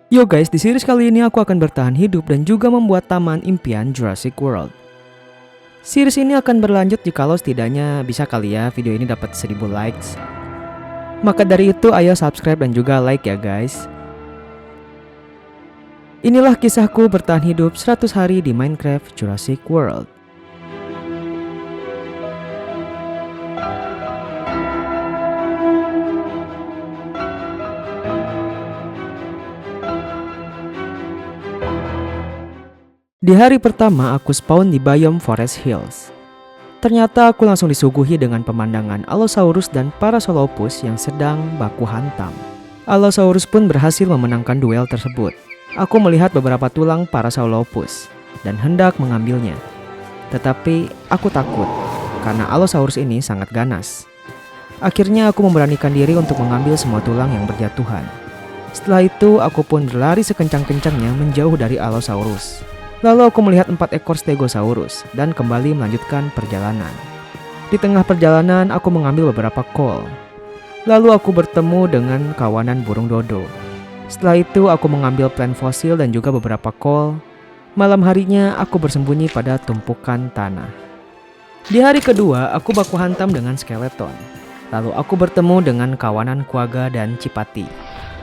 Yo guys, di series kali ini aku akan bertahan hidup dan juga membuat taman impian Jurassic World. Series ini akan berlanjut jikalau setidaknya bisa kali ya video ini dapat 1000 likes. Maka dari itu ayo subscribe dan juga like ya guys. Inilah kisahku bertahan hidup 100 hari di Minecraft Jurassic World. Di hari pertama aku spawn di biome Forest Hills. Ternyata aku langsung disuguhi dengan pemandangan Allosaurus dan Parasaurolophus yang sedang baku hantam. Allosaurus pun berhasil memenangkan duel tersebut. Aku melihat beberapa tulang Parasaurolophus dan hendak mengambilnya. Tetapi aku takut karena Allosaurus ini sangat ganas. Akhirnya aku memberanikan diri untuk mengambil semua tulang yang berjatuhan. Setelah itu aku pun berlari sekencang-kencangnya menjauh dari Allosaurus. Lalu aku melihat 4 ekor Stegosaurus dan kembali melanjutkan perjalanan. Di tengah perjalanan aku mengambil beberapa kol. Lalu aku bertemu dengan kawanan burung dodo. Setelah itu aku mengambil plant fosil dan juga beberapa kol. Malam harinya aku bersembunyi pada tumpukan tanah. Di hari kedua aku baku hantam dengan skeleton. Lalu aku bertemu dengan kawanan quagga dan chipati.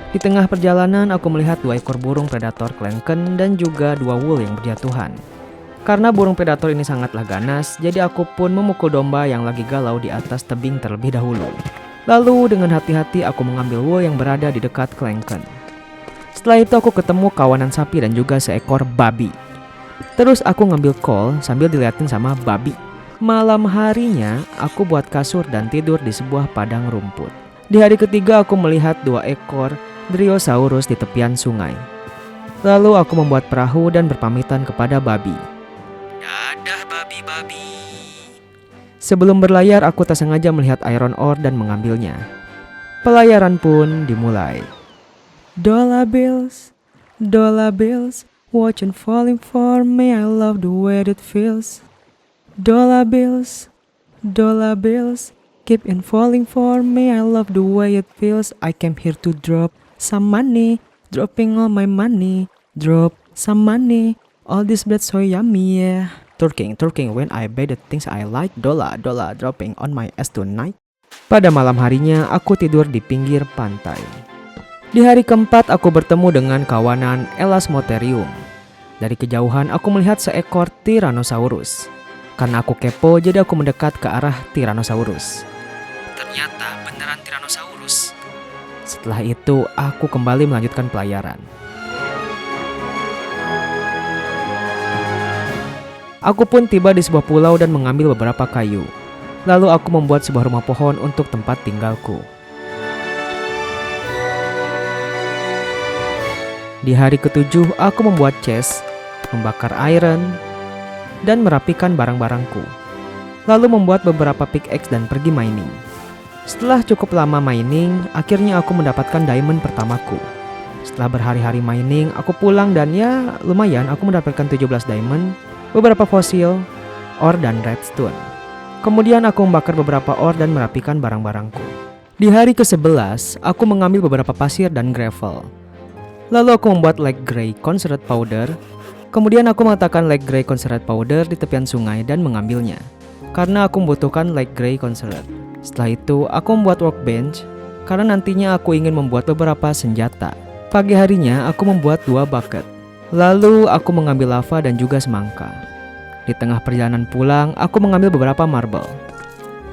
Di tengah perjalanan aku melihat 2 ekor burung predator Klenken dan juga 2 wool yang berjatuhan. Karena burung predator ini sangatlah ganas, jadi aku pun memukul domba yang lagi galau di atas tebing terlebih dahulu. Lalu dengan hati-hati aku mengambil wool yang berada di dekat Klenken. Setelah itu aku ketemu kawanan sapi dan juga seekor babi. Terus aku ngambil kol sambil diliatin sama babi. Malam harinya aku buat kasur dan tidur di sebuah padang rumput. Di hari ketiga aku melihat 2 ekor Dryosaurus di tepian sungai. Lalu aku membuat perahu dan berpamitan kepada babi. Dadah babi-babi. Sebelum berlayar aku tak sengaja melihat iron ore dan mengambilnya. Pelayaran pun dimulai. Dollar bills, watch and falling for me, I love the way it feels. Dollar bills, keep in falling for me, I love the way it feels. I came here to drop some money, dropping all my money, drop some money, all this bread so yummy, yeah. Twerking when I buy the things I like, dollar dropping on my ass tonight. Pada malam harinya aku tidur di pinggir pantai. Di hari keempat aku bertemu dengan kawanan Elasmotherium. Dari kejauhan aku melihat seekor Tyrannosaurus. Karena aku kepo jadi aku mendekat ke arah Tyrannosaurus. Ternyata beneran Tyrannosaurus. Setelah itu aku kembali melanjutkan pelayaran. Aku pun tiba di sebuah pulau dan mengambil beberapa kayu. Lalu aku membuat sebuah rumah pohon untuk tempat tinggalku. Di hari ketujuh aku membuat chest, membakar iron, dan merapikan barang-barangku. Lalu membuat beberapa pickaxe dan pergi mining. Setelah cukup lama mining, akhirnya aku mendapatkan diamond pertamaku. Setelah berhari-hari mining, aku pulang dan ya lumayan aku mendapatkan 17 diamond, beberapa fosil, ore dan redstone. Kemudian aku membakar beberapa ore dan merapikan barang-barangku. Di hari ke-11, aku mengambil beberapa pasir dan gravel. Lalu aku membuat light grey concentrate powder. Kemudian aku meletakkan light grey concentrate powder di tepian sungai dan mengambilnya. Karena aku membutuhkan light grey concentrate. Setelah itu aku membuat workbench karena nantinya aku ingin membuat beberapa senjata. Pagi harinya aku membuat 2 bucket. Lalu aku mengambil lava dan juga semangka. Di tengah perjalanan pulang aku mengambil beberapa marble.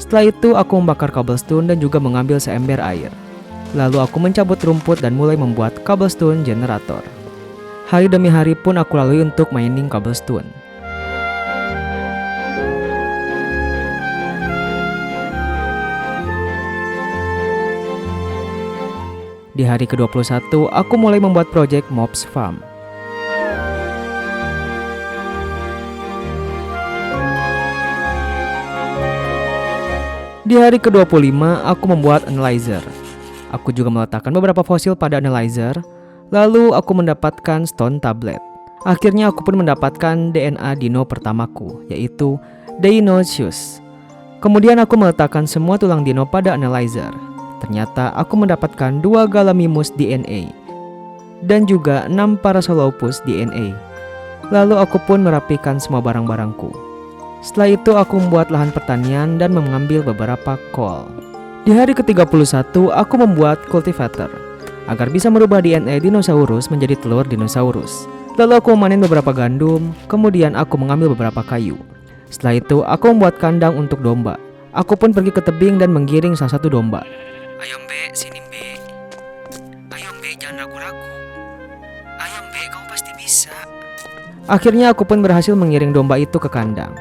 Setelah itu aku membakar cobblestone dan juga mengambil seember air. Lalu aku mencabut rumput dan mulai membuat cobblestone generator. Hari demi hari pun aku lalui untuk mining cobblestone. Di hari ke-21 aku mulai membuat project Mobs Farm. Di hari ke-25 aku membuat analyzer. Aku juga meletakkan beberapa fosil pada analyzer. Lalu aku mendapatkan stone tablet. Akhirnya aku pun mendapatkan DNA dino pertamaku, yaitu Deinonychus. Kemudian aku meletakkan semua tulang dino pada analyzer. Ternyata aku mendapatkan 2 Gallimimus DNA. dan juga 6 Parasaurolophus DNA. Lalu aku pun merapikan semua barang-barangku. Setelah itu aku membuat lahan pertanian dan mengambil beberapa kol. Di hari ke-31 aku membuat cultivator agar bisa merubah DNA dinosaurus menjadi telur dinosaurus. Lalu aku memanen beberapa gandum, kemudian aku mengambil beberapa kayu. Setelah itu aku membuat kandang untuk domba. Aku pun pergi ke tebing dan menggiring salah satu domba. Ayo Mbe, sini Mbe. Ayo Mbe, jangan ragu-ragu. Ayo Mbe, kamu pasti bisa. Akhirnya aku pun berhasil mengiring domba itu ke kandang.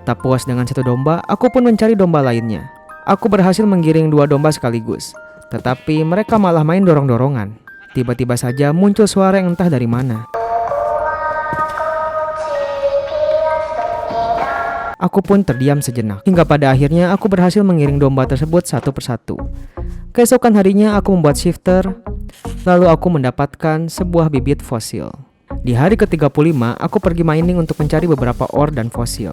Tak puas dengan satu domba, aku pun mencari domba lainnya. Aku berhasil menggiring 2 domba sekaligus. Tetapi mereka malah main dorong-dorongan. Tiba-tiba saja muncul suara yang entah dari mana. Aku pun terdiam sejenak, hingga pada akhirnya aku berhasil mengiring domba tersebut satu persatu. Keesokan harinya aku membuat shifter, lalu aku mendapatkan sebuah bibit fosil. Di hari ke-35 aku pergi mining untuk mencari beberapa ore dan fosil.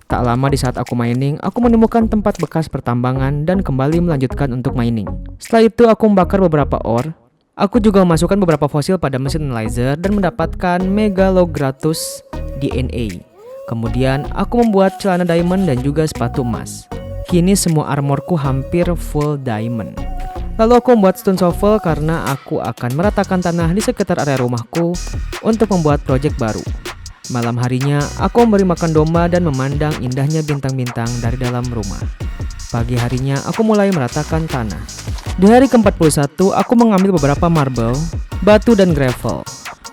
Tak lama di saat aku mining, aku menemukan tempat bekas pertambangan dan kembali melanjutkan untuk mining. Setelah itu aku membakar beberapa ore. Aku juga memasukkan beberapa fosil pada mesin analyzer dan mendapatkan Megalogratus DNA. Kemudian aku membuat celana diamond dan juga sepatu emas. Kini semua armorku hampir full diamond. Lalu aku membuat stone shovel karena aku akan meratakan tanah di sekitar area rumahku untuk membuat proyek baru. Malam harinya aku memberi makan domba dan memandang indahnya bintang-bintang dari dalam rumah. Pagi harinya aku mulai meratakan tanah. Di hari ke-41 aku mengambil beberapa marble, batu dan gravel.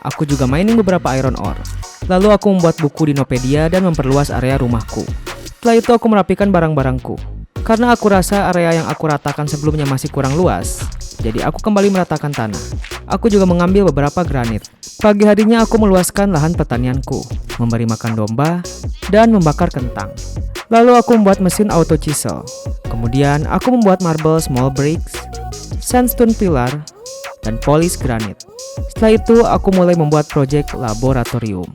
Aku juga mining beberapa iron ore. Lalu aku membuat buku Dinopedia dan memperluas area rumahku. Setelah itu aku merapikan barang-barangku. Karena aku rasa area yang aku ratakan sebelumnya masih kurang luas, jadi aku kembali meratakan tanah. Aku juga mengambil beberapa granit. Pagi harinya aku meluaskan lahan pertanianku, memberi makan domba, dan membakar kentang. Lalu aku membuat mesin auto chisel. Kemudian aku membuat marble small bricks, sandstone pillar, dan polish granit. Setelah itu aku mulai membuat proyek laboratorium.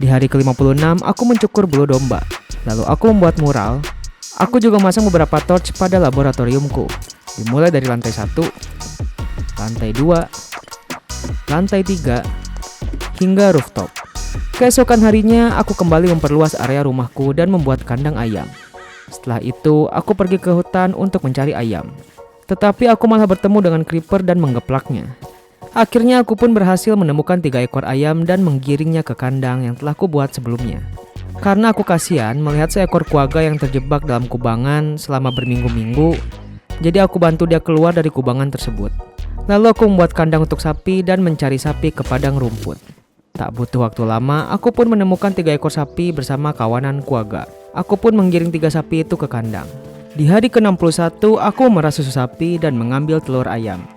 Di hari ke-56 aku mencukur bulu domba. Lalu aku membuat mural. Aku juga memasang beberapa torch pada laboratoriumku. Dimulai dari lantai 1, lantai 2, lantai 3, hingga rooftop. Keesokan harinya aku kembali memperluas area rumahku dan membuat kandang ayam. Setelah itu aku pergi ke hutan untuk mencari ayam. Tetapi aku malah bertemu dengan creeper dan menggeplaknya. Akhirnya aku pun berhasil menemukan 3 ekor ayam dan menggiringnya ke kandang yang telah kubuat sebelumnya. Karena aku kasihan melihat seekor kuaga yang terjebak dalam kubangan selama berminggu-minggu, jadi aku bantu dia keluar dari kubangan tersebut. Lalu aku membuat kandang untuk sapi dan mencari sapi ke padang rumput. Tak butuh waktu lama, aku pun menemukan 3 ekor sapi bersama kawanan kuaga. Aku pun menggiring 3 sapi itu ke kandang. Di hari ke-61, aku memerah susu sapi dan mengambil telur ayam.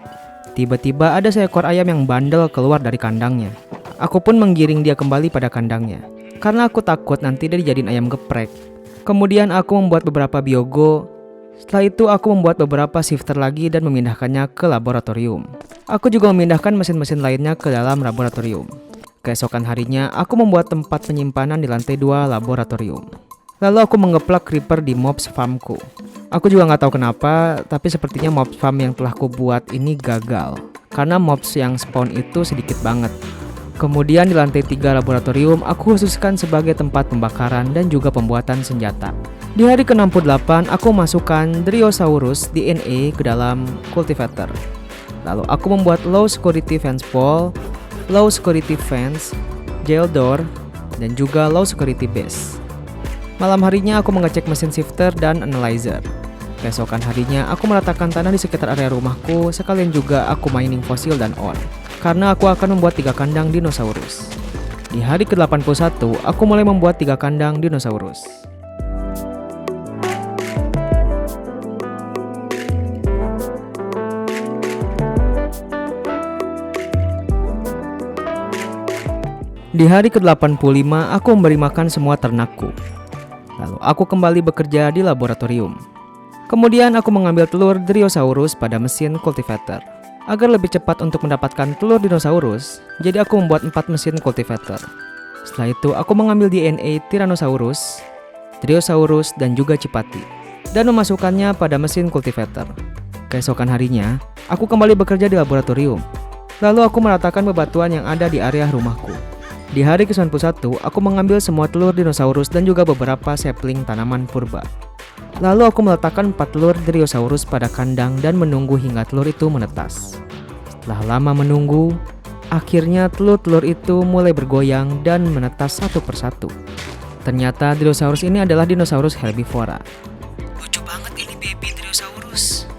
Tiba-tiba ada seekor ayam yang bandel keluar dari kandangnya. Aku pun menggiring dia kembali pada kandangnya, karena aku takut nanti dia dijadiin ayam geprek. Kemudian aku membuat beberapa biogo. Setelah itu aku membuat beberapa shifter lagi dan memindahkannya ke laboratorium. Aku juga memindahkan mesin-mesin lainnya ke dalam laboratorium. Keesokan harinya aku membuat tempat penyimpanan di lantai 2 laboratorium. Lalu aku menggeplak creeper di mobs farmku. Aku juga nggak tahu kenapa, tapi sepertinya mobs farm yang telah kubuat ini gagal. Karena mobs yang spawn itu sedikit banget. Kemudian di lantai 3 laboratorium aku khususkan sebagai tempat pembakaran dan juga pembuatan senjata. Di hari ke-68 aku masukkan Dryosaurus DNA ke dalam cultivator. Lalu aku membuat low security fence pole, low security fence, jail door, dan juga low security base. Malam harinya aku mengecek mesin shifter dan analyzer. Keesokan harinya aku meratakan tanah di sekitar area rumahku, sekalian juga aku mining fosil dan ore. Karena aku akan membuat 3 kandang dinosaurus. Di hari ke-81 aku mulai membuat 3 kandang dinosaurus. Di hari ke-85 aku memberi makan semua ternakku. Lalu aku kembali bekerja di laboratorium. Kemudian aku mengambil telur Dryosaurus pada mesin cultivator. Agar lebih cepat untuk mendapatkan telur dinosaurus, jadi aku membuat 4 mesin cultivator. Setelah itu aku mengambil DNA Tyrannosaurus, Dryosaurus, dan juga Chipati. dan memasukkannya pada mesin cultivator. Keesokan harinya, aku kembali bekerja di laboratorium. Lalu aku meratakan bebatuan yang ada di area rumahku. Di hari ke-91, aku mengambil semua telur dinosaurus dan juga beberapa sapling tanaman purba. Lalu aku meletakkan 4 telur Dryosaurus pada kandang dan menunggu hingga telur itu menetas. Setelah lama menunggu, akhirnya telur-telur itu mulai bergoyang dan menetas satu persatu. Ternyata Dryosaurus ini adalah dinosaurus herbivora. Lucu banget ini baby Dryosaurus.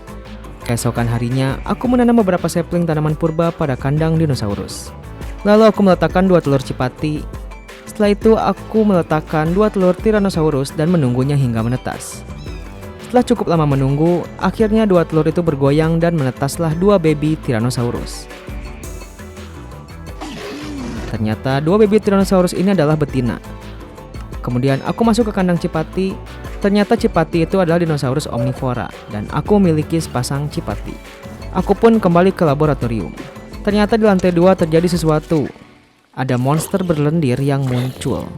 Keesokan harinya, aku menanam beberapa sapling tanaman purba pada kandang dinosaurus. Lalu aku meletakkan 2 telur cipati. Setelah itu, aku meletakkan 2 telur Tyrannosaurus dan menunggunya hingga menetas. Setelah cukup lama menunggu, akhirnya 2 telur itu bergoyang dan menetaslah 2 baby Tyrannosaurus. Ternyata 2 baby Tyrannosaurus ini adalah betina. Kemudian aku masuk ke kandang cipati. Ternyata cipati itu adalah dinosaurus omnivora dan aku memiliki sepasang cipati. Aku pun kembali ke laboratorium. Ternyata di lantai 2 terjadi sesuatu. Ada monster berlendir yang muncul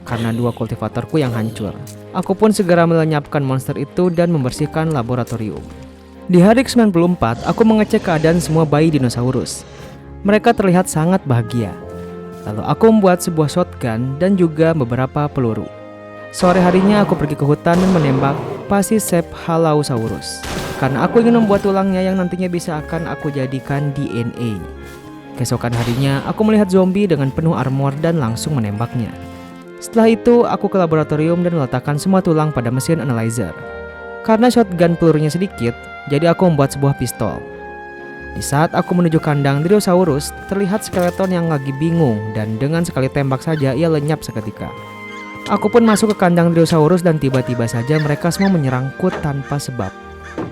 karena 2 kultivatorku yang hancur. Aku pun segera melenyapkan monster itu dan membersihkan laboratorium. Di hari ke-94, aku mengecek keadaan semua bayi dinosaurus. Mereka terlihat sangat bahagia. Lalu aku membuat sebuah shotgun dan juga beberapa peluru. Sore harinya aku pergi ke hutan dan menembak Pachycephalosaurus karena aku ingin membuat tulangnya yang nantinya bisa akan aku jadikan DNA. Keesokan harinya aku melihat zombie dengan penuh armor dan langsung menembaknya. Setelah itu aku ke laboratorium dan meletakkan semua tulang pada mesin analyzer. Karena shotgun pelurunya sedikit, jadi aku membuat sebuah pistol. Di saat aku menuju kandang Dryosaurus, terlihat skeleton yang lagi bingung dan dengan sekali tembak saja ia lenyap seketika. Aku pun masuk ke kandang Dryosaurus dan tiba-tiba saja mereka semua menyerangku tanpa sebab.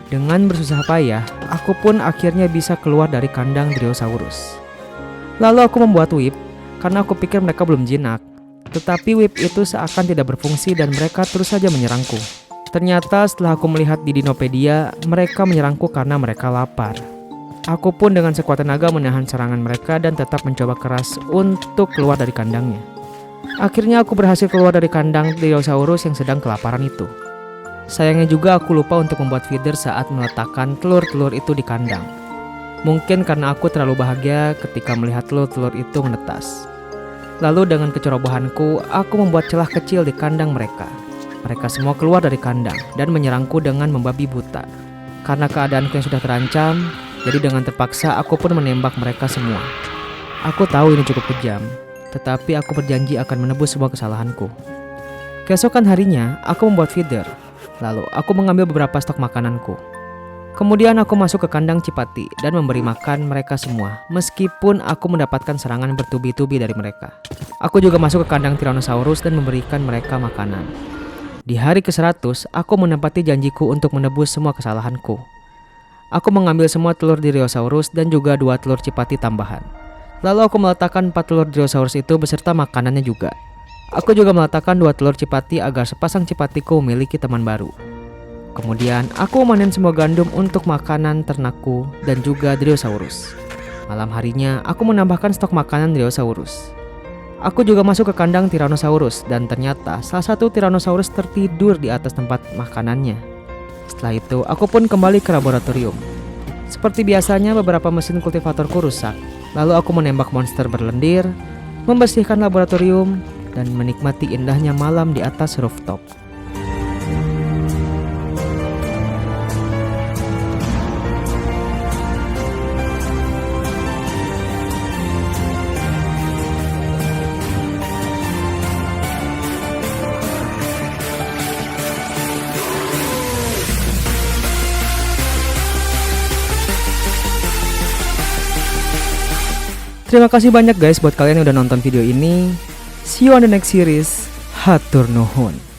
Dengan bersusah payah, aku pun akhirnya bisa keluar dari kandang Dryosaurus. Lalu aku membuat whip karena aku pikir mereka belum jinak. Tetapi whip itu seakan tidak berfungsi dan mereka terus saja menyerangku. Ternyata setelah aku melihat di Dinopedia, mereka menyerangku karena mereka lapar. Aku pun dengan sekuat tenaga menahan serangan mereka dan tetap mencoba keras untuk keluar dari kandangnya. Akhirnya aku berhasil keluar dari kandang Dryosaurus yang sedang kelaparan itu. Sayangnya juga aku lupa untuk membuat feeder saat meletakkan telur-telur itu di kandang. Mungkin karena aku terlalu bahagia ketika melihat telur-telur itu menetas. Lalu dengan kecerobohanku, aku membuat celah kecil di kandang mereka. Mereka semua keluar dari kandang dan menyerangku dengan membabi buta. Karena keadaanku yang sudah terancam, jadi dengan terpaksa aku pun menembak mereka semua. Aku tahu ini cukup kejam, tetapi aku berjanji akan menebus semua kesalahanku. Keesokan harinya, aku membuat feeder. Lalu aku mengambil beberapa stok makananku. Kemudian aku masuk ke kandang cipati dan memberi makan mereka semua, meskipun aku mendapatkan serangan bertubi-tubi dari mereka. Aku juga masuk ke kandang Tyrannosaurus dan memberikan mereka makanan. Di hari ke-100, aku menepati janjiku untuk menebus semua kesalahanku. Aku mengambil semua telur Dryosaurus dan juga 2 telur cipati tambahan. Lalu aku meletakkan 4 telur Dryosaurus itu beserta makanannya juga. Aku juga meletakkan 2 telur cipati agar sepasang cipatiku memiliki teman baru. Kemudian aku memanen semua gandum untuk makanan ternakku dan juga Dryosaurus. Malam harinya aku menambahkan stok makanan Dryosaurus. Aku juga masuk ke kandang Tyrannosaurus dan ternyata salah satu Tyrannosaurus tertidur di atas tempat makanannya. Setelah itu aku pun kembali ke laboratorium. Seperti biasanya beberapa mesin kultivatorku rusak. Lalu aku menembak monster berlendir, membersihkan laboratorium, dan menikmati indahnya malam di atas rooftop. Terima kasih banyak guys buat kalian yang udah nonton video ini. See you on the next series. Hatur nuhun.